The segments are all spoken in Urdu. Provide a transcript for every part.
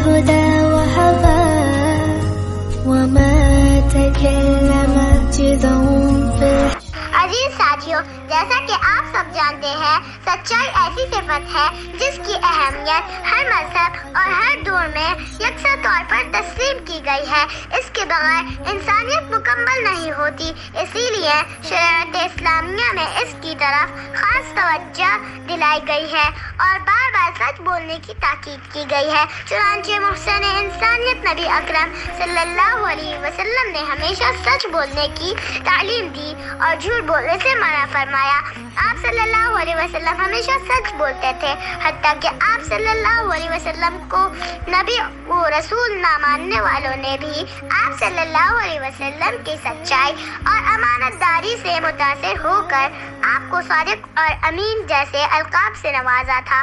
الهدى وهوى وما تكلمت ذنب. عزیز ساتھیوں، جیسا کہ آپ سب جانتے ہیں، سچائی ایسی صفت ہے جس کی اہمیت ہر مذہب اور ہر دور میں یکساں طور پر تسلیم کی گئی ہے. اس کے بغیر انسانیت مکمل نہیں ہوتی. اسی لیے شریعت اسلامیہ میں اس کی طرف خاص توجہ دلائی گئی ہے اور بار بار سچ بولنے کی تاکید کی گئی ہے. چنانچہ محسن انسانیت نبی اکرم صلی اللہ علیہ وسلم نے ہمیشہ سچ بولنے کی تعلیم دی اور جھوٹ بولنے سے منع فرمایا. آپ صلی اللہ علیہ وسلم ہمیشہ سچ بولتے تھے، حتیٰ کہ آپ صلی اللہ علیہ وسلم کو نبی و رسول نہ ماننے والوں نے بھی آپ صلی اللہ علیہ وسلم کی سچائی اور امانت داری سے متاثر ہو کر آپ کو صادق اور امین جیسے القاب سے نوازا تھا.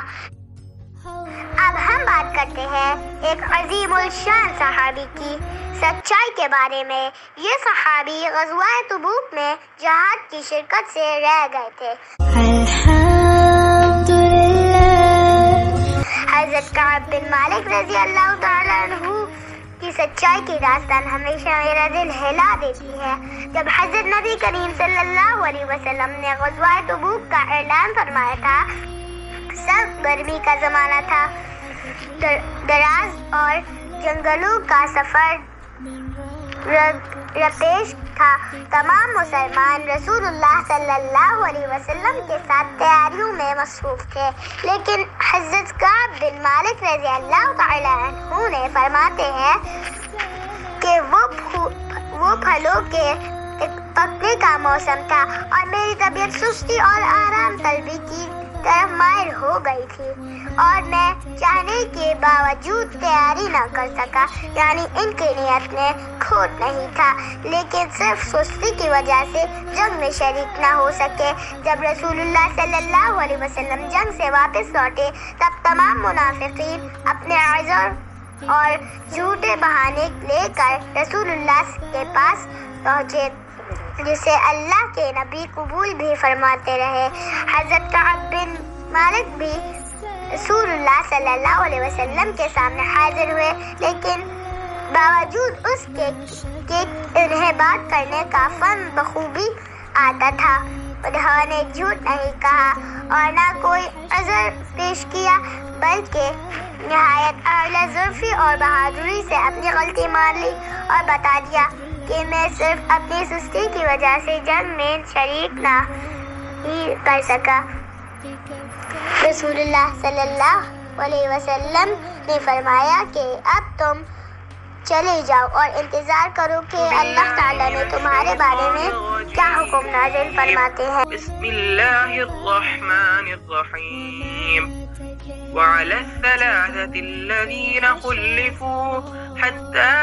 اب ہم بات کرتے ہیں ایک عظیم الشان صحابی کی سچائی کے بارے میں. یہ صحابی غزوہ تبوک میں جہاد کی شرکت سے رہ گئے تھے. حضرت کعب بن مالک رضی اللہ تعالیٰ عنہ کی سچائی کی داستان ہمیشہ میرا دل ہلا دیتی ہے. جب حضرت نبی کریم صلی اللہ علیہ وسلم نے غزوہ تبوک کا اعلان فرمایا تھا، سخت گرمی کا زمانہ تھا، دراز اور جنگلوں کا سفر درپیش تھا. تمام مسلمان رسول اللہ صلی اللہ علیہ وسلم کے ساتھ تیاریوں میں مصروف تھے، لیکن حضرت کعب بن مالک رضی اللہ تعالیٰ عنہ نے فرماتے ہیں کہ وہ پھلوں کے پکنے کا موسم تھا اور میری طبیعت سستی اور آرام طلبی کی طرف مائل ہو گئی تھی اور میں چاہنے کے باوجود تیاری نہ کر سکا. یعنی ان کی نیت میں کھوٹ نہیں تھا، لیکن صرف سستی کی وجہ سے جنگ میں شریک نہ ہو سکے. جب رسول اللہ صلی اللہ علیہ وسلم جنگ سے واپس لوٹے تب تمام منافقین اپنے عذر اور جھوٹے بہانے لے کر رسول اللہ کے پاس پہنچے، جسے اللہ کے نبی قبول بھی فرماتے رہے. حضرت کعب بن مالک بھی رسول اللہ صلی اللہ علیہ وسلم کے سامنے حاضر ہوئے، لیکن باوجود اس کے کہ انہیں بات کرنے کا فن بخوبی آتا تھا، انہوں نے جھوٹ نہیں کہا اور نہ کوئی عذر پیش کیا، بلکہ نہایت اعلیٰ ظرفی اور بہادری سے اپنی غلطی مان لی اور بتا دیا کہ میں صرف اپنی سستی کی وجہ سے جنگ میں شریک نہ ہی کر سکا. رسول اللہ صلی اللہ علیہ وسلم نے فرمایا کہ اب تم چلے جاؤ اور انتظار کرو کہ اللہ تعالیٰ نے تمہارے بارے میں کیا حکم نازل فرماتے ہیں. بسم اللہ الرحمن الرحیم. وعلى الثلاثة الذين خلفوا حتى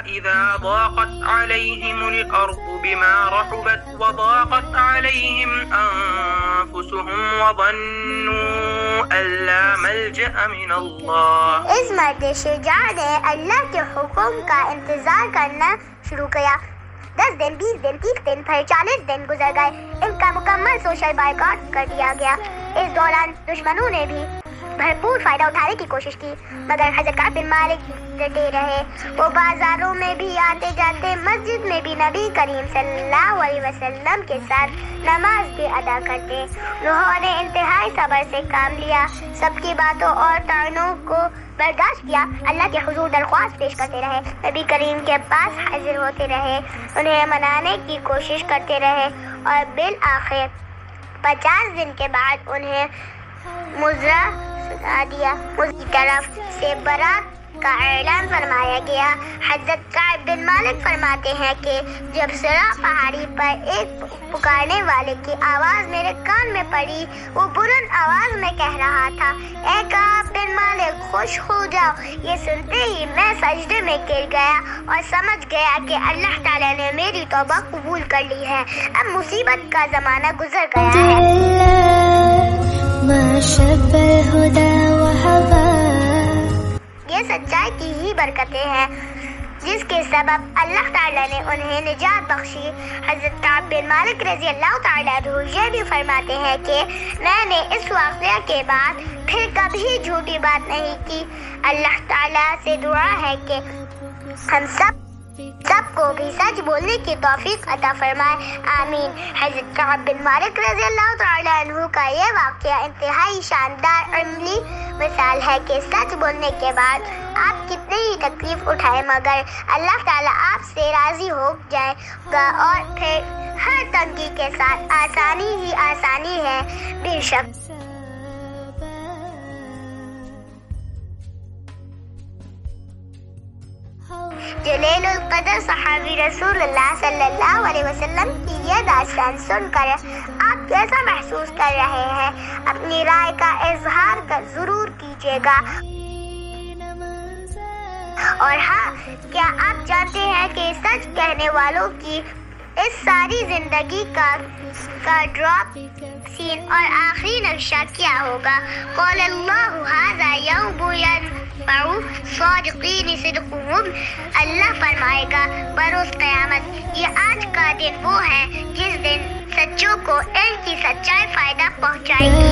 إذا ضاقت عليهم الأرض بما رحبت وضاقت عليهم أنفسهم وظنوا أن لا ملجأ من الله. اس مرد شجاع نے اللہ کے حکم کا انتظار کرنا شروع کیا. 10 دن 20 دن 30 دن پھر 40 دن گزر گئے. ان کا مکمل سوشل بائیکاٹ کر دیا گیا. اس دوران دشمنوں نے بھی بھرپور فائدہ اٹھانے کی کوشش کی، مگر حضرت کعب بن مالک ڈٹے رہے. وہ بازاروں میں بھی آتے جاتے، مسجد میں بھی نبی کریم صلی اللہ علیہ وسلم کے ساتھ نماز بھی ادا کرتے. انہوں نے انتہائی صبر سے کام لیا، سب کی باتوں اور طعنوں کو برداشت کیا، اللہ کے حضور درخواست پیش کرتے رہے، نبی کریم کے پاس حاضر ہوتے رہے، انہیں منانے کی کوشش کرتے رہے اور بالآخر 50 دن کے بعد انہیں مضرہ سنا دیا. اس کی طرف سے برات کا اعلان فرمایا گیا. حضرت کعب بن مالک فرماتے ہیں کہ جب سرا پہاڑی پر ایک پکارنے والے کی آواز میرے کان میں پڑی، وہ بلند آواز میں کہہ رہا تھا، اے کعب بن مالک خوش ہو جاؤ. یہ سنتے ہی میں سجدے میں گر گیا اور سمجھ گیا کہ اللہ تعالیٰ نے میری توبہ قبول کر لی ہے، اب مصیبت کا زمانہ گزر گیا ہے. یہ سچائی کی ہی برکتیں ہیں جس کے سبب اللہ تعالیٰ نے انہیں نجات بخشی. حضرت کعب بن مالک رضی اللہ تعالیٰ عنہ یہ بھی فرماتے ہیں کہ میں نے اس واقعہ کے بعد پھر کبھی جھوٹی بات نہیں کی۔ اللہ تعالیٰ سے دعا ہے کہ ہم سب کو بھی سچ بولنے کی توفیق عطا فرمائے، آمین۔ حضرت کعب بن مالک رضی اللہ تعالیٰ عنہ کا یہ واقعہ انتہائی شاندار عملی مثال ہے کہ سچ بولنے کے بعد آپ کتنی ہی تکلیف اٹھائیں مگر اللہ تعالیٰ آپ سے راضی ہو جائے گا، اور پھر ہر تنگی کے ساتھ آسانی ہی آسانی ہے۔ بے شک جلیل القدر صحابی رسول اللہ صلی اللہ علیہ وسلم کی یہ داستان سن کر آپ کیسا محسوس کر رہے ہیں؟ اپنی رائے کا اظہار ضرور کیجیے گا۔ اور ہاں، کیا آپ جانتے ہیں کہ سچ کہنے والوں کی اس ساری زندگی کا ڈراپ سین اور آخری نقشہ کیا ہوگا؟ قول اللہ ھذا یوم ینفع صادقین صدقہم، اللہ فرمائے گا بروز قیامت یہ آج کا دن وہ ہے جس دن سچوں کو ان کی سچائی فائدہ پہنچائے گی۔